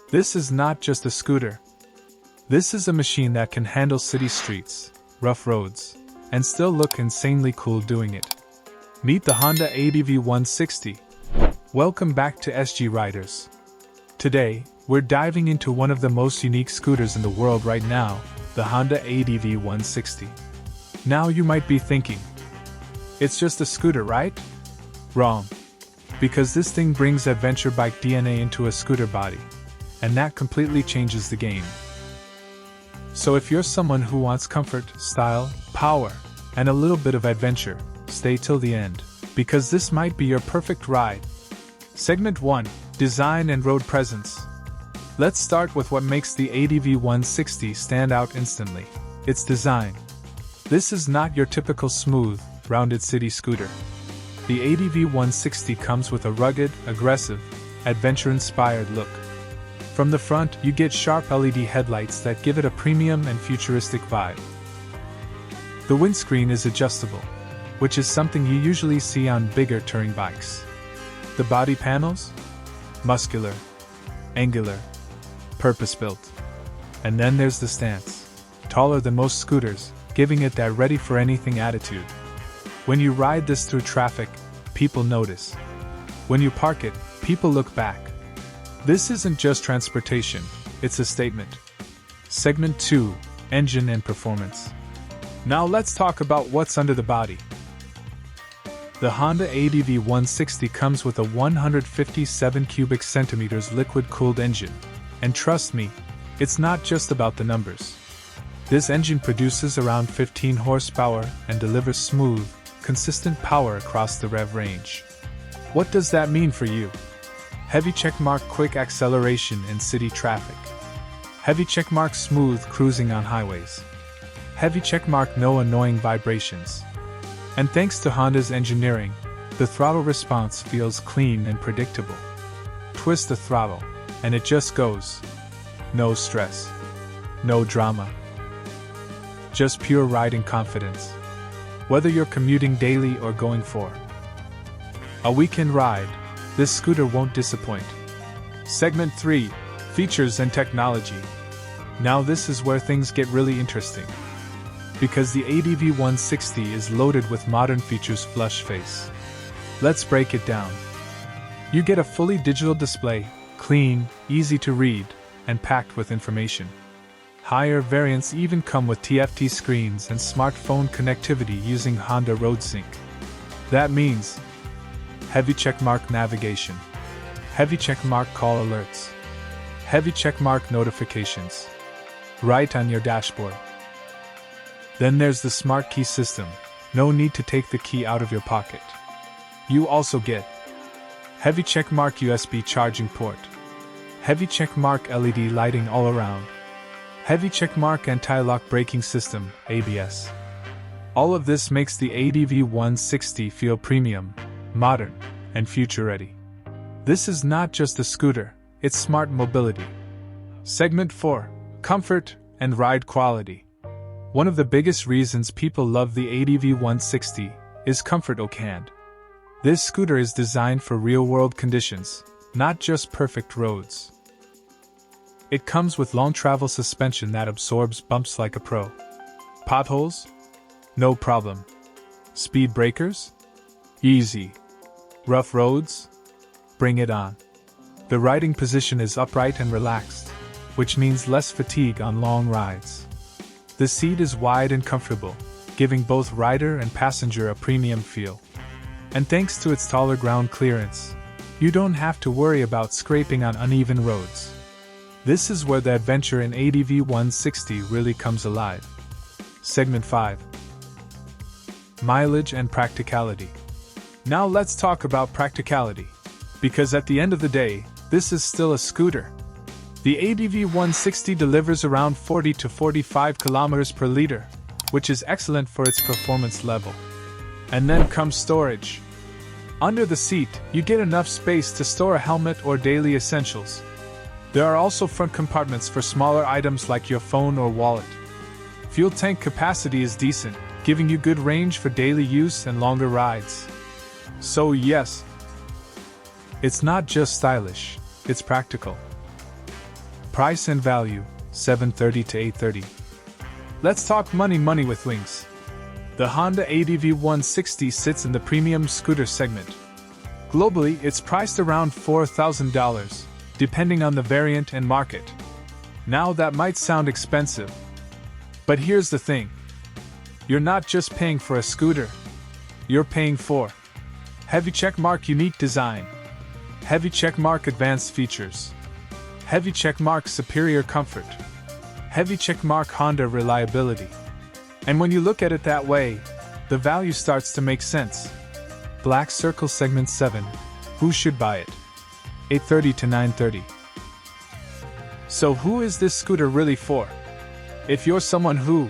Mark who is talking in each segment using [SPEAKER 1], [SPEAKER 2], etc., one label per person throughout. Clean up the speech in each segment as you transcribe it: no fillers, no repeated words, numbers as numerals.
[SPEAKER 1] This is not just a scooter. This is a machine that can handle city streets, rough roads, and still look insanely cool doing it. Meet the Honda ADV160. Welcome back to SG Riders. Today, we're diving into one of the most unique scooters in the world right now, the Honda ADV160. Now you might be thinking, it's just a scooter, right? Wrong. Because this thing brings adventure bike DNA into a scooter body, and that completely changes the game. So if you're someone who wants comfort, style, power, and a little bit of adventure, stay till the end, because this might be your perfect ride. Segment 1: Design and Road Presence. Let's start with what makes the ADV160 stand out instantly: its design. This is not your typical smooth, rounded city scooter. The ADV160 comes with a rugged, aggressive, adventure-inspired look. From the front, you get sharp LED headlights that give it a premium and futuristic vibe. The windscreen is adjustable, which is something you usually see on bigger touring bikes. The body panels? Muscular, angular, purpose-built. And then there's the stance. Taller than most scooters, giving it that ready-for-anything attitude. When you ride this through traffic, people notice. When you park it, people look back. This isn't just transportation, it's a statement. Segment 2: Engine and Performance. Now let's talk about what's under the body. The Honda ADV160 comes with a 157 cubic centimeters liquid-cooled engine. And trust me, it's not just about the numbers. This engine produces around 15 horsepower and delivers smooth, consistent power across the rev range. What does that mean for you? Heavy checkmark quick acceleration in city traffic. Heavy checkmark smooth cruising on highways. Heavy checkmark no annoying vibrations. And thanks to Honda's engineering, the throttle response feels clean and predictable. Twist the throttle, and it just goes. No stress. No drama. Just pure riding confidence. Whether you're commuting daily or going for a weekend ride, this scooter won't disappoint. Segment 3: Features and Technology. Now this is where things get really interesting. Because the ADV160 is loaded with modern features flush face. Let's break it down. You get a fully digital display, clean, easy to read, and packed with information. Higher variants even come with TFT screens and smartphone connectivity using Honda RoadSync. That means heavy checkmark navigation, heavy checkmark call alerts, heavy checkmark notifications, right on your dashboard. Then there's the smart key system. No need to take the key out of your pocket. You also get heavy checkmark USB charging port, heavy checkmark LED lighting all around, heavy checkmark anti-lock braking system, ABS. All of this makes the ADV160 feel premium, modern, and future-ready. This is not just a scooter, it's smart mobility. Segment 4: Comfort and Ride Quality. One of the biggest reasons people love the ADV160 is comfort. This scooter is designed for real-world conditions, not just perfect roads. It comes with long travel suspension that absorbs bumps like a pro. Potholes? No problem. Speed breakers? Easy. Rough roads? Bring it on. The riding position is upright and relaxed, which means less fatigue on long rides. The seat is wide and comfortable, giving both rider and passenger a premium feel. And thanks to its taller ground clearance, you don't have to worry about scraping on uneven roads. This is where the adventure in ADV160 really comes alive. Segment 5: Mileage and Practicality. Now let's talk about practicality. Because at the end of the day, this is still a scooter. The ADV160 delivers around 40 to 45 kilometers per liter, which is excellent for its performance level. And then comes storage. Under the seat, you get enough space to store a helmet or daily essentials. There are also front compartments for smaller items like your phone or wallet. Fuel tank capacity is decent, giving you good range for daily use and longer rides. So yes, it's not just stylish, it's practical. Price and value, $730 to $830. Let's talk money with wings. The Honda ADV160 sits in the premium scooter segment. Globally, it's priced around $4,000, depending on the variant and market. Now that might sound expensive. But here's the thing. You're not just paying for a scooter. You're paying for heavy checkmark unique design, heavy checkmark advanced features, heavy checkmark superior comfort, heavy checkmark Honda reliability. And when you look at it that way, the value starts to make sense. Black Circle Segment 7. Who should buy it? $830 to $930. So who is this scooter really for? If you're someone who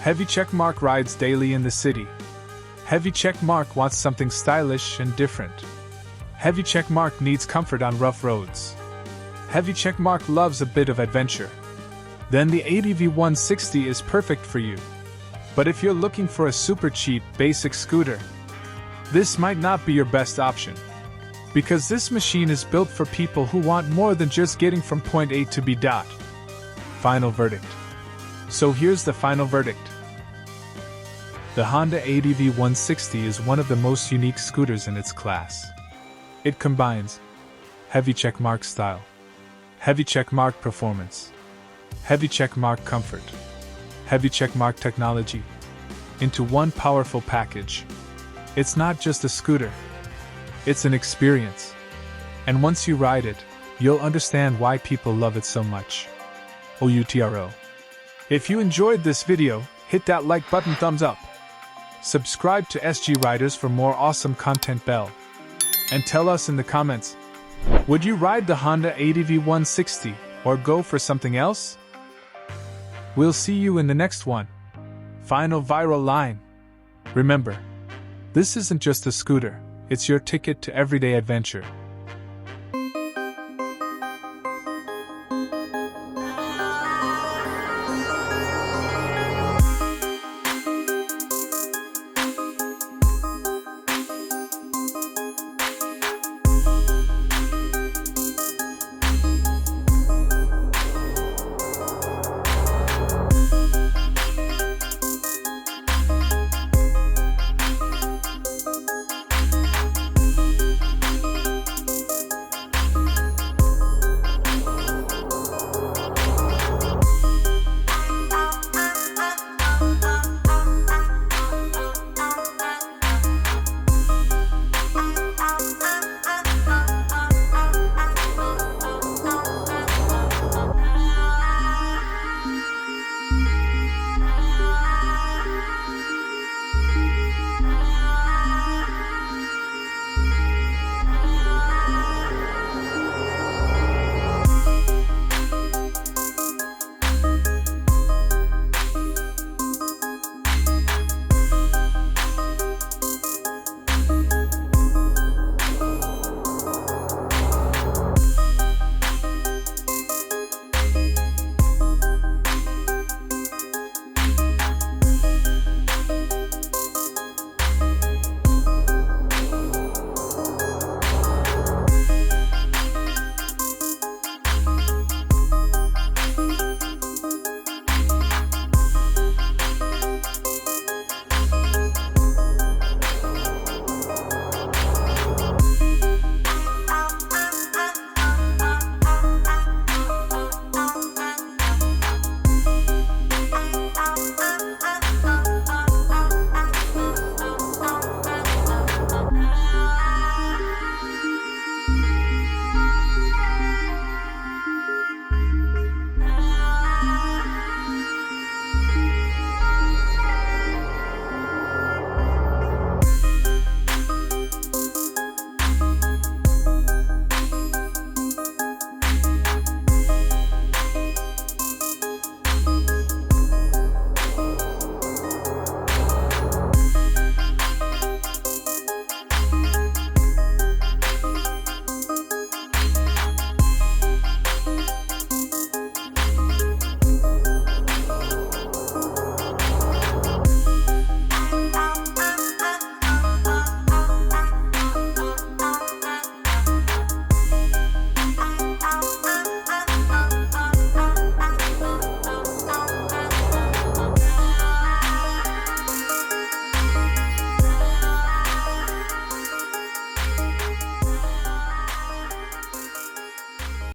[SPEAKER 1] heavy checkmark rides daily in the city, heavy checkmark wants something stylish and different, heavy checkmark needs comfort on rough roads, heavy checkmark loves a bit of adventure, then the ADV160 is perfect for you. But if you're looking for a super cheap, basic scooter, this might not be your best option. Because this machine is built for people who want more than just getting from point A to B. Final verdict. So here's the final verdict. The Honda ADV160 is one of the most unique scooters in its class. It combines heavy checkmark style, heavy checkmark performance, heavy checkmark comfort, heavy checkmark technology into one powerful package. It's not just a scooter. It's an experience. And once you ride it, you'll understand why people love it so much. OUTRO. If you enjoyed this video, hit that like button, thumbs up. Subscribe to SG Riders for more awesome content, bell. And tell us in the comments, would you ride the Honda ADV160 or go for something else? We'll see you in the next one. Final viral line. Remember, this isn't just a scooter, it's your ticket to everyday adventure.